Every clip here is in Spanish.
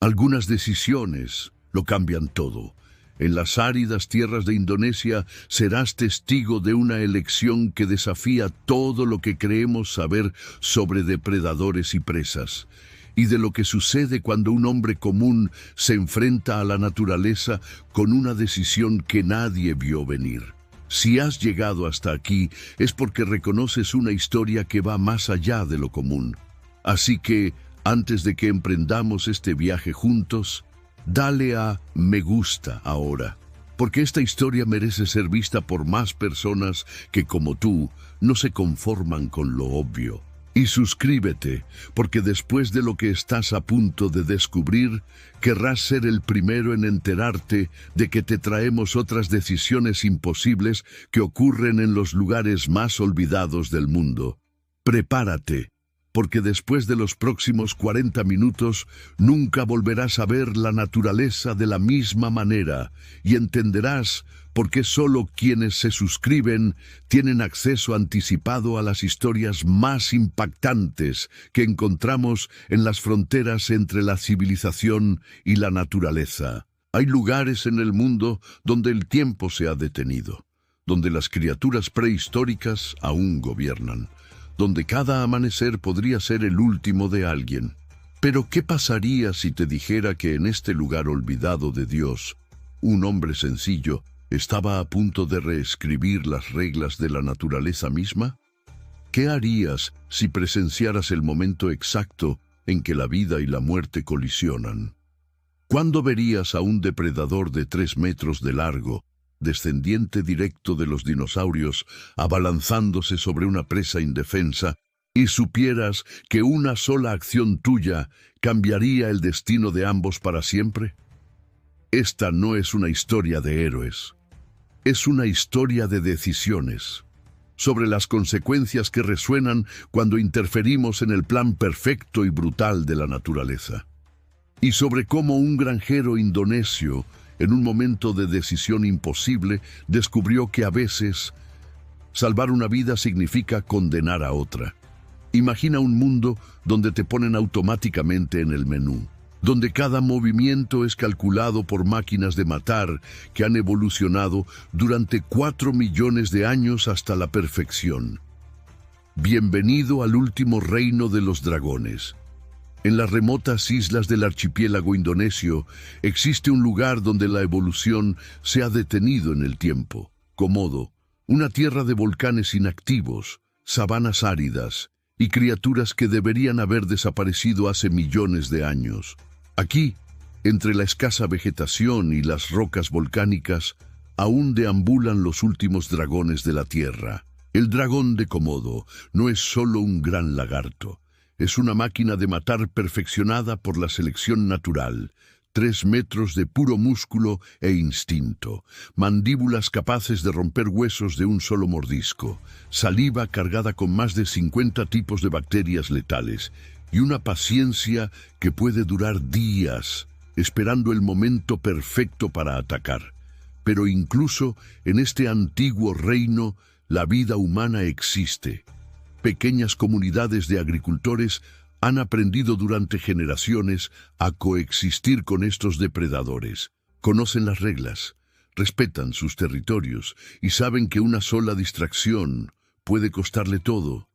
Algunas decisiones lo cambian todo. En las áridas tierras de Indonesia serás testigo de una elección que desafía todo lo que creemos saber sobre depredadores y presas, y de lo que sucede cuando un hombre común se enfrenta a la naturaleza con una decisión que nadie vio venir. Si has llegado hasta aquí es porque reconoces una historia que va más allá de lo común. Así que, antes de que emprendamos este viaje juntos, dale a me gusta ahora, porque esta historia merece ser vista por más personas que, como tú, no se conforman con lo obvio. Y suscríbete, porque después de lo que estás a punto de descubrir, querrás ser el primero en enterarte de que te traemos otras decisiones imposibles que ocurren en los lugares más olvidados del mundo. Prepárate, porque después de los próximos 40 minutos nunca volverás a ver la naturaleza de la misma manera y entenderás por qué solo quienes se suscriben tienen acceso anticipado a las historias más impactantes que encontramos en las fronteras entre la civilización y la naturaleza. Hay lugares en el mundo donde el tiempo se ha detenido, donde las criaturas prehistóricas aún gobiernan, donde cada amanecer podría ser el último de alguien. Pero ¿qué pasaría si te dijera que en este lugar olvidado de Dios, un hombre sencillo estaba a punto de reescribir las reglas de la naturaleza misma? ¿Qué harías si presenciaras el momento exacto en que la vida y la muerte colisionan? ¿Cuándo verías a un depredador de 3 metros de largo, descendiente directo de los dinosaurios, abalanzándose sobre una presa indefensa, y supieras que una sola acción tuya cambiaría el destino de ambos para siempre? Esta no es una historia de héroes, es una historia de decisiones, sobre las consecuencias que resuenan cuando interferimos en el plan perfecto y brutal de la naturaleza, y sobre cómo un granjero indonesio, en un momento de decisión imposible, descubrió que a veces salvar una vida significa condenar a otra. Imagina un mundo donde te ponen automáticamente en el menú, donde cada movimiento es calculado por máquinas de matar que han evolucionado durante 4 millones de años hasta la perfección. Bienvenido al último reino de los dragones. En las remotas islas del archipiélago indonesio existe un lugar donde la evolución se ha detenido en el tiempo. Komodo, una tierra de volcanes inactivos, sabanas áridas y criaturas que deberían haber desaparecido hace millones de años. Aquí, entre la escasa vegetación y las rocas volcánicas, aún deambulan los últimos dragones de la tierra. El dragón de Komodo no es solo un gran lagarto. Es una máquina de matar perfeccionada por la selección natural, 3 metros de puro músculo e instinto, mandíbulas capaces de romper huesos de un solo mordisco, saliva cargada con más de 50 tipos de bacterias letales y una paciencia que puede durar días, esperando el momento perfecto para atacar. Pero incluso en este antiguo reino, la vida humana existe. Pequeñas comunidades de agricultores han aprendido durante generaciones a coexistir con estos depredadores. Conocen las reglas, respetan sus territorios y saben que una sola distracción puede costarle todo.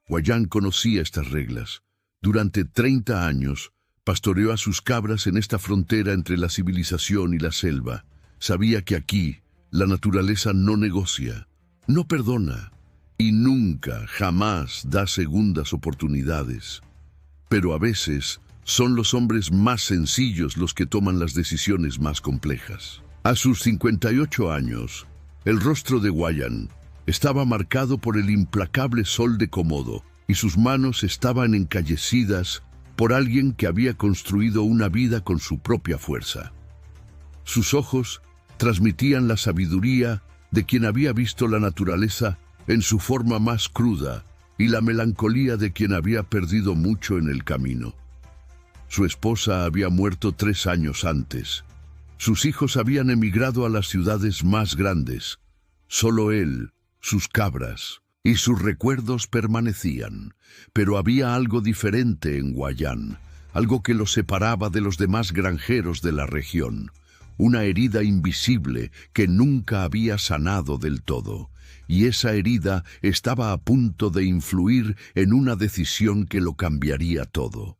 Wayan conocía estas reglas. Durante 30 años pastoreó a sus cabras en esta frontera entre la civilización y la selva. Sabía que aquí la naturaleza no negocia, no perdona, y nunca, jamás da segundas oportunidades. Pero a veces son los hombres más sencillos los que toman las decisiones más complejas. A sus 58 años, el rostro de Wayan estaba marcado por el implacable sol de Komodo, y sus manos estaban encallecidas por alguien que había construido una vida con su propia fuerza. Sus ojos transmitían la sabiduría de quien había visto la naturaleza en su forma más cruda y la melancolía de quien había perdido mucho en el camino. Su esposa había muerto 3 años antes. Sus hijos habían emigrado a las ciudades más grandes. Solo él, sus cabras y sus recuerdos permanecían. Pero había algo diferente en Wayan. algo que lo separaba de los demás granjeros de la región, una herida invisible que nunca había sanado del todo, y esa herida estaba a punto de influir en una decisión que lo cambiaría todo.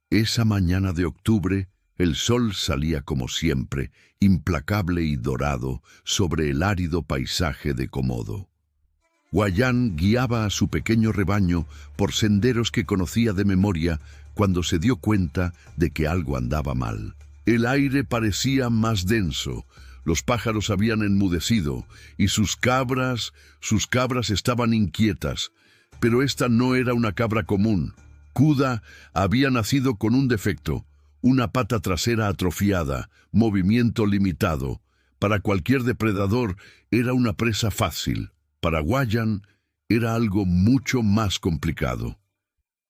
Esa mañana de octubre, el sol salía como siempre, implacable y dorado, sobre el árido paisaje de Komodo. Hua-Yan guiaba a su pequeño rebaño por senderos que conocía de memoria cuando se dio cuenta de que algo andaba mal. El aire parecía más denso, los pájaros habían enmudecido y sus cabras estaban inquietas, pero esta no era una cabra común. Kuda había nacido con un defecto, una pata trasera atrofiada, movimiento limitado. Para cualquier depredador era una presa fácil. Para Hua-Yan era algo mucho más complicado.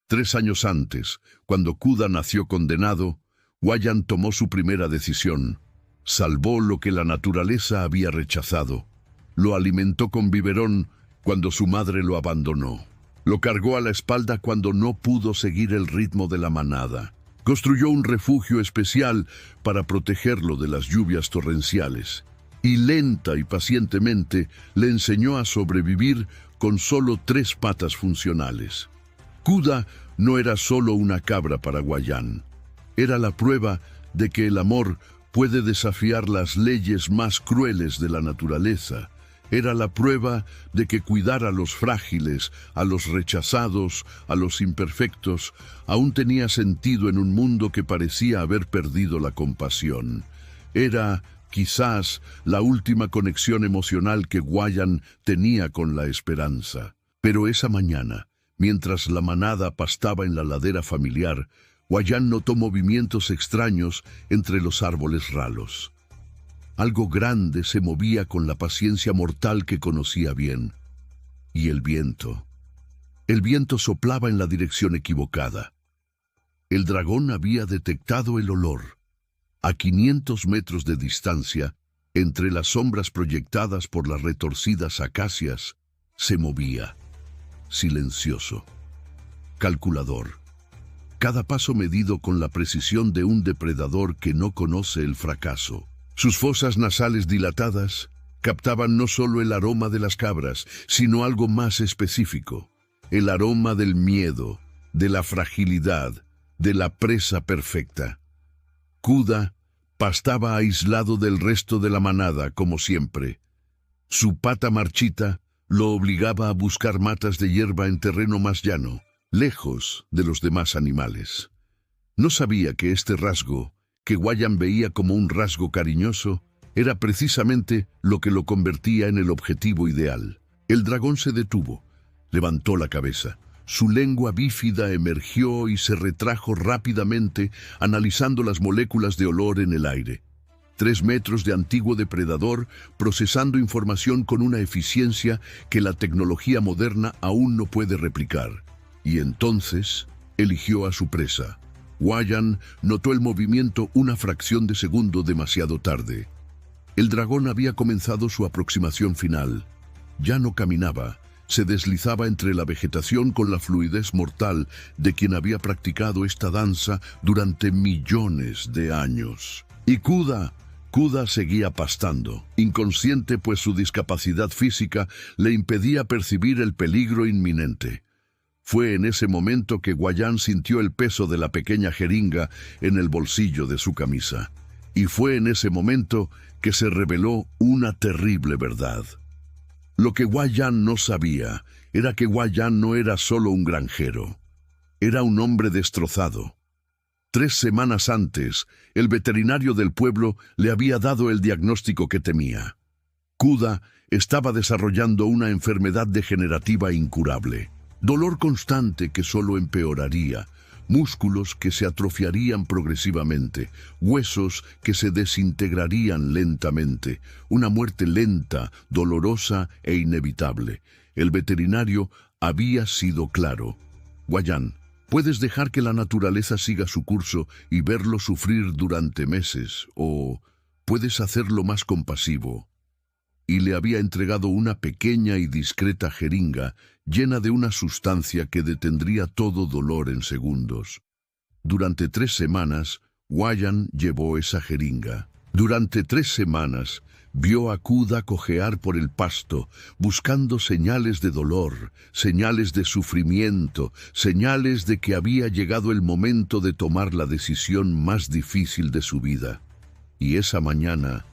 3 años antes, cuando Kuda nació condenado, Hua-Yan tomó su primera decisión. Salvó lo que la naturaleza había rechazado. Lo alimentó con biberón cuando su madre lo abandonó. Lo cargó a la espalda cuando no pudo seguir el ritmo de la manada. Construyó un refugio especial para protegerlo de las lluvias torrenciales. Y lenta y pacientemente le enseñó a sobrevivir con solo 3 patas funcionales. Kuda no era solo una cabra para Hua-Yan. Era la prueba de que el amor puede desafiar las leyes más crueles de la naturaleza. Era la prueba de que cuidar a los frágiles, a los rechazados, a los imperfectos, aún tenía sentido en un mundo que parecía haber perdido la compasión. Era, quizás, la última conexión emocional que Hua-Yan tenía con la esperanza. Pero esa mañana, mientras la manada pastaba en la ladera familiar, Hua-Yan notó movimientos extraños entre los árboles ralos. Algo grande se movía con la paciencia mortal que conocía bien. Y el viento. El viento soplaba en la dirección equivocada. El dragón había detectado el olor. A 500 metros de distancia, entre las sombras proyectadas por las retorcidas acacias, se movía. Silencioso. Calculador. Cada paso medido con la precisión de un depredador que no conoce el fracaso. Sus fosas nasales dilatadas captaban no solo el aroma de las cabras, sino algo más específico. El aroma del miedo, de la fragilidad, de la presa perfecta. Kuda pastaba aislado del resto de la manada, como siempre. Su pata marchita lo obligaba a buscar matas de hierba en terreno más llano, lejos de los demás animales. No sabía que este rasgo, que Hua-Yan veía como un rasgo cariñoso, era precisamente lo que lo convertía en el objetivo ideal. El dragón se detuvo, levantó la cabeza. Su lengua bífida emergió y se retrajo rápidamente, analizando las moléculas de olor en el aire. 3 metros de antiguo depredador, procesando información con una eficiencia que la tecnología moderna aún no puede replicar. Y entonces eligió a su presa. Hua-Yan notó el movimiento una fracción de segundo demasiado tarde. El dragón había comenzado su aproximación final. Ya no caminaba, se deslizaba entre la vegetación con la fluidez mortal de quien había practicado esta danza durante millones de años. Y Kuda seguía pastando, inconsciente pues su discapacidad física le impedía percibir el peligro inminente. Fue en ese momento que Hua-Yan sintió el peso de la pequeña jeringa en el bolsillo de su camisa. Y fue en ese momento que se reveló una terrible verdad. Lo que Hua-Yan no sabía era que Hua-Yan no era solo un granjero. Era un hombre destrozado. 3 semanas antes, el veterinario del pueblo le había dado el diagnóstico que temía. Kuda estaba desarrollando una enfermedad degenerativa incurable. Dolor constante que solo empeoraría, músculos que se atrofiarían progresivamente, huesos que se desintegrarían lentamente, una muerte lenta, dolorosa e inevitable. El veterinario había sido claro. Hua-Yan, puedes dejar que la naturaleza siga su curso y verlo sufrir durante meses, o puedes hacerlo más compasivo. Y le había entregado una pequeña y discreta jeringa llena de una sustancia que detendría todo dolor en segundos. Durante 3 semanas, Wayan llevó esa jeringa. Durante 3 semanas, vio a Kuda cojear por el pasto, buscando señales de dolor, señales de sufrimiento, señales de que había llegado el momento de tomar la decisión más difícil de su vida. Y esa mañana,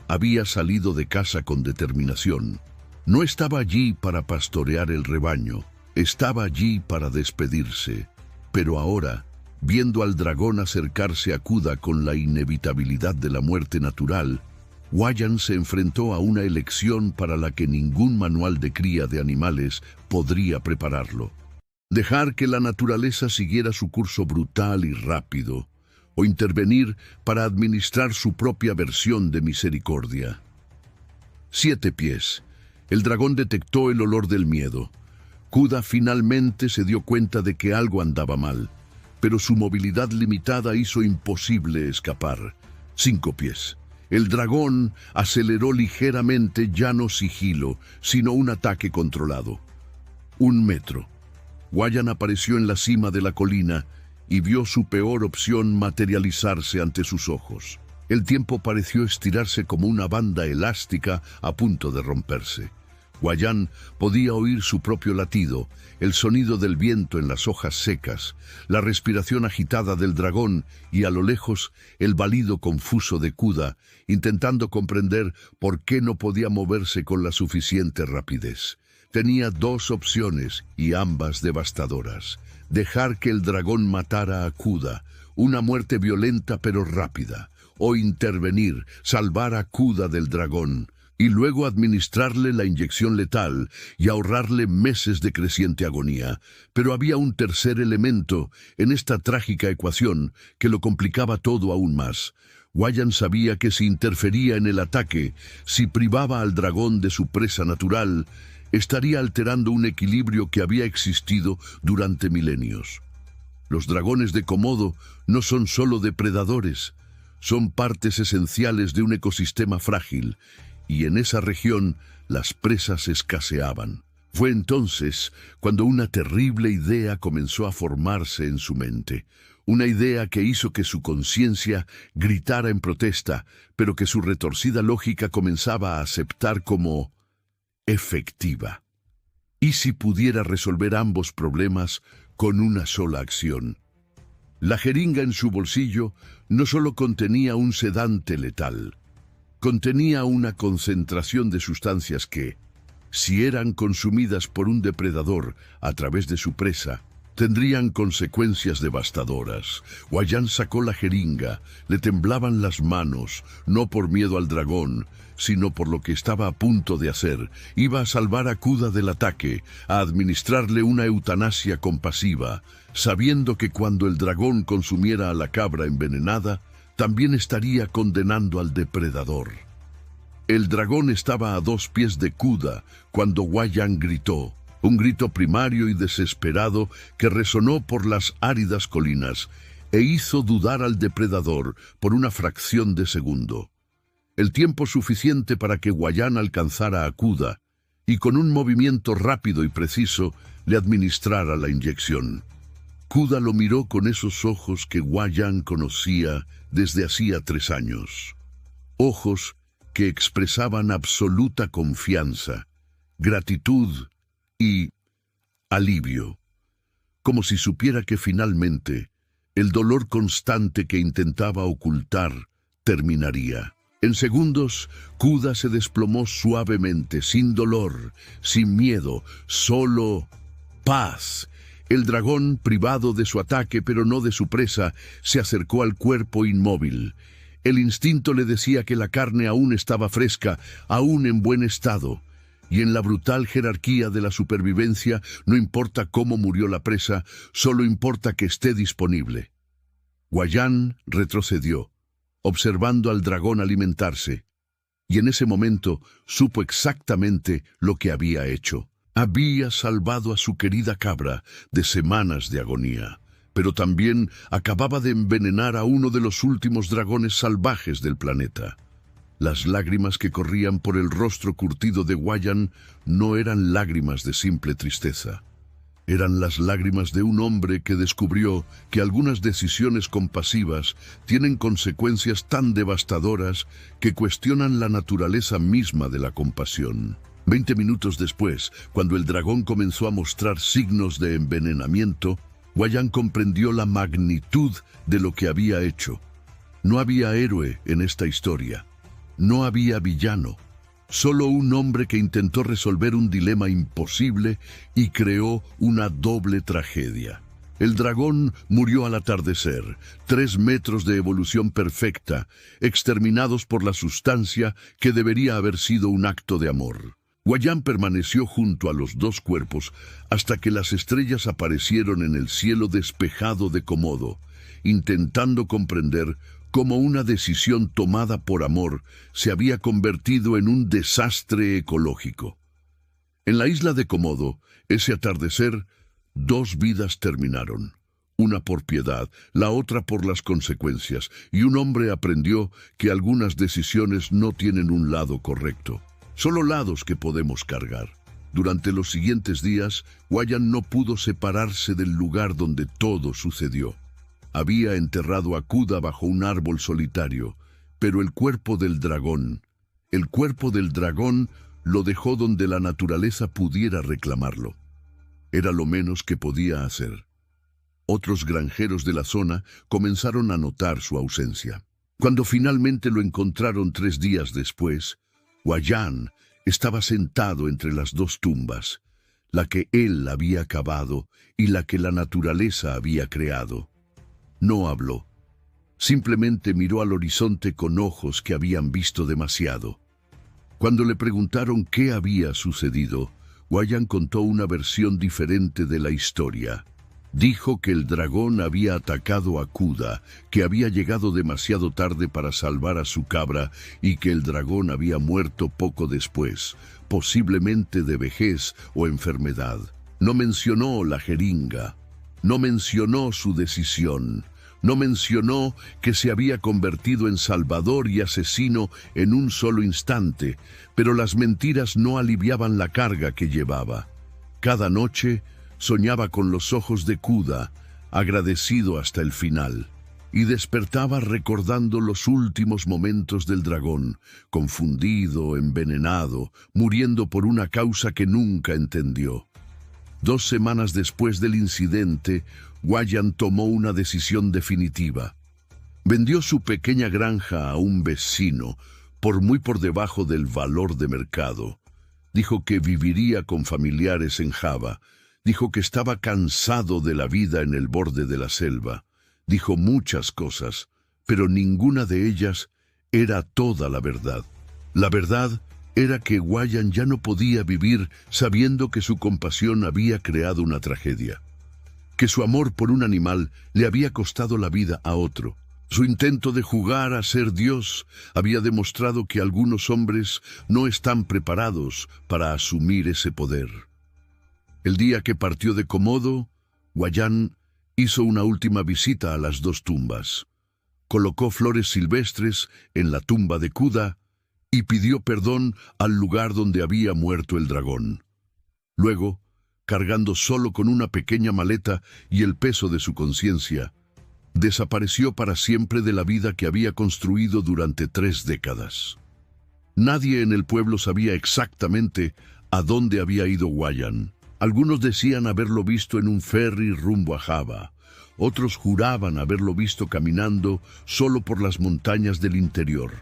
había salido de casa con determinación. No estaba allí para pastorear el rebaño, estaba allí para despedirse. Pero ahora, viendo al dragón acercarse a Kuda con la inevitabilidad de la muerte natural, Wayan se enfrentó a una elección para la que ningún manual de cría de animales podría prepararlo. Dejar que la naturaleza siguiera su curso brutal y rápido, o intervenir para administrar su propia versión de misericordia. 7 pies. El dragón detectó el olor del miedo. Kuda finalmente se dio cuenta de que algo andaba mal, pero su movilidad limitada hizo imposible escapar. 5 pies. El dragón aceleró ligeramente, ya no sigilo, sino un ataque controlado. 1 metro. Wayan apareció en la cima de la colina y vio su peor opción materializarse ante sus ojos. El tiempo pareció estirarse como una banda elástica a punto de romperse. Wayan podía oír su propio latido, el sonido del viento en las hojas secas, la respiración agitada del dragón y a lo lejos el balido confuso de Kuda, intentando comprender por qué no podía moverse con la suficiente rapidez. Tenía 2 opciones y ambas devastadoras. Dejar que el dragón matara a Kuda, una muerte violenta pero rápida, o intervenir, salvar a Kuda del dragón, y luego administrarle la inyección letal y ahorrarle meses de creciente agonía. Pero había un tercer elemento en esta trágica ecuación que lo complicaba todo aún más. Wayan sabía que si interfería en el ataque, si privaba al dragón de su presa natural, estaría alterando un equilibrio que había existido durante milenios. Los dragones de Komodo no son solo depredadores, son partes esenciales de un ecosistema frágil, y en esa región las presas escaseaban. Fue entonces cuando una terrible idea comenzó a formarse en su mente, una idea que hizo que su conciencia gritara en protesta, pero que su retorcida lógica comenzaba a aceptar como efectiva. ¿Y si pudiera resolver ambos problemas con una sola acción? La jeringa en su bolsillo no solo contenía un sedante letal, contenía una concentración de sustancias que, si eran consumidas por un depredador a través de su presa, tendrían consecuencias devastadoras. Wayan sacó la jeringa, le temblaban las manos, no por miedo al dragón, sino por lo que estaba a punto de hacer. Iba a salvar a Kuda del ataque, a administrarle una eutanasia compasiva, sabiendo que cuando el dragón consumiera a la cabra envenenada, también estaría condenando al depredador. El dragón estaba a 2 pies de Kuda cuando Wayan gritó, un grito primario y desesperado que resonó por las áridas colinas e hizo dudar al depredador por una fracción de segundo. El tiempo suficiente para que Wayan alcanzara a Kuda y con un movimiento rápido y preciso le administrara la inyección. Kuda lo miró con esos ojos que Wayan conocía desde hacía 3 años. Ojos que expresaban absoluta confianza, gratitud y alivio, como si supiera que finalmente el dolor constante que intentaba ocultar terminaría. En segundos, Kuda se desplomó suavemente, sin dolor, sin miedo, solo paz. El dragón, privado de su ataque pero no de su presa, se acercó al cuerpo inmóvil. El instinto le decía que la carne aún estaba fresca, aún en buen estado. Y en la brutal jerarquía de la supervivencia, no importa cómo murió la presa, solo importa que esté disponible. Wayan retrocedió, observando al dragón alimentarse, y en ese momento supo exactamente lo que había hecho. Había salvado a su querida cabra de semanas de agonía, pero también acababa de envenenar a uno de los últimos dragones salvajes del planeta. Las lágrimas que corrían por el rostro curtido de Wayan no eran lágrimas de simple tristeza. Eran las lágrimas de un hombre que descubrió que algunas decisiones compasivas tienen consecuencias tan devastadoras que cuestionan la naturaleza misma de la compasión. 20 minutos después, cuando el dragón comenzó a mostrar signos de envenenamiento, Guayán comprendió la magnitud de lo que había hecho. No había héroe en esta historia. No había villano. Solo un hombre que intentó resolver un dilema imposible y creó una doble tragedia. El dragón murió al atardecer, 3 metros de evolución perfecta, exterminados por la sustancia que debería haber sido un acto de amor. Guayán permaneció junto a los 2 cuerpos hasta que las estrellas aparecieron en el cielo despejado de Komodo, intentando comprender cómo una decisión tomada por amor se había convertido en un desastre ecológico. En la isla de Komodo, ese atardecer, 2 vidas terminaron. Una por piedad, la otra por las consecuencias, y un hombre aprendió que algunas decisiones no tienen un lado correcto, solo lados que podemos cargar. Durante los siguientes días, Guayán no pudo separarse del lugar donde todo sucedió. Había enterrado a Kuda bajo un árbol solitario, pero el cuerpo del dragón lo dejó donde la naturaleza pudiera reclamarlo. Era lo menos que podía hacer. Otros granjeros de la zona comenzaron a notar su ausencia. Cuando finalmente lo encontraron 3 días después, Guayán estaba sentado entre las 2 tumbas, la que él había cavado y la que la naturaleza había creado. No habló. Simplemente miró al horizonte con ojos que habían visto demasiado. Cuando le preguntaron qué había sucedido, Guayán contó una versión diferente de la historia. Dijo que el dragón había atacado a Kuda, que había llegado demasiado tarde para salvar a su cabra y que el dragón había muerto poco después, posiblemente de vejez o enfermedad. No mencionó la jeringa. No mencionó su decisión. No mencionó que se había convertido en salvador y asesino en un solo instante, pero las mentiras no aliviaban la carga que llevaba. Cada noche soñaba con los ojos de Kuda, agradecido hasta el final, y despertaba recordando los últimos momentos del dragón, confundido, envenenado, muriendo por una causa que nunca entendió. 2 semanas después del incidente, Guayán tomó una decisión definitiva. Vendió su pequeña granja a un vecino, muy por debajo del valor de mercado. Dijo que viviría con familiares en Java. Dijo que estaba cansado de la vida en el borde de la selva. Dijo muchas cosas, pero ninguna de ellas era toda la verdad. La verdad era que Guayán ya no podía vivir sabiendo que su compasión había creado una tragedia, que su amor por un animal le había costado la vida a otro. Su intento de jugar a ser Dios había demostrado que algunos hombres no están preparados para asumir ese poder. El día que partió de Komodo, Guayán hizo una última visita a las 2 tumbas. Colocó flores silvestres en la tumba de Kuda y pidió perdón al lugar donde había muerto el dragón. Luego, cargando solo con una pequeña maleta y el peso de su conciencia, desapareció para siempre de la vida que había construido durante 3 décadas. Nadie en el pueblo sabía exactamente a dónde había ido Guayán. Algunos decían haberlo visto en un ferry rumbo a Java. Otros juraban haberlo visto caminando solo por las montañas del interior.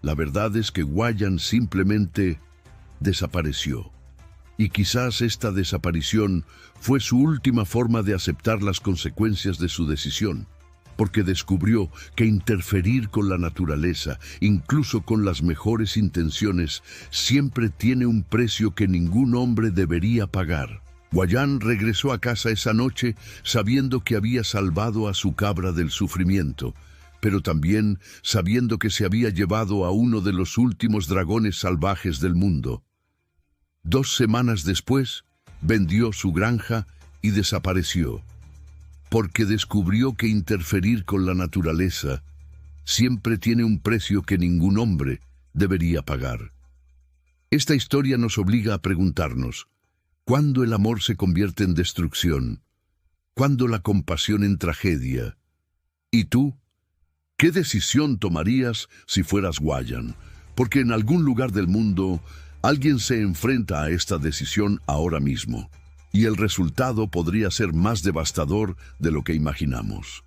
La verdad es que Guayán simplemente desapareció. Y quizás esta desaparición fue su última forma de aceptar las consecuencias de su decisión, porque descubrió que interferir con la naturaleza, incluso con las mejores intenciones, siempre tiene un precio que ningún hombre debería pagar. Guayán regresó a casa esa noche sabiendo que había salvado a su cabra del sufrimiento, pero también sabiendo que se había llevado a uno de los últimos dragones salvajes del mundo. 2 semanas después, vendió su granja y desapareció, porque descubrió que interferir con la naturaleza siempre tiene un precio que ningún hombre debería pagar. Esta historia nos obliga a preguntarnos, cuando el amor se convierte en destrucción, cuando la compasión en tragedia. ¿Y tú? ¿Qué decisión tomarías si fueras Guyan? Porque en algún lugar del mundo alguien se enfrenta a esta decisión ahora mismo, y el resultado podría ser más devastador de lo que imaginamos.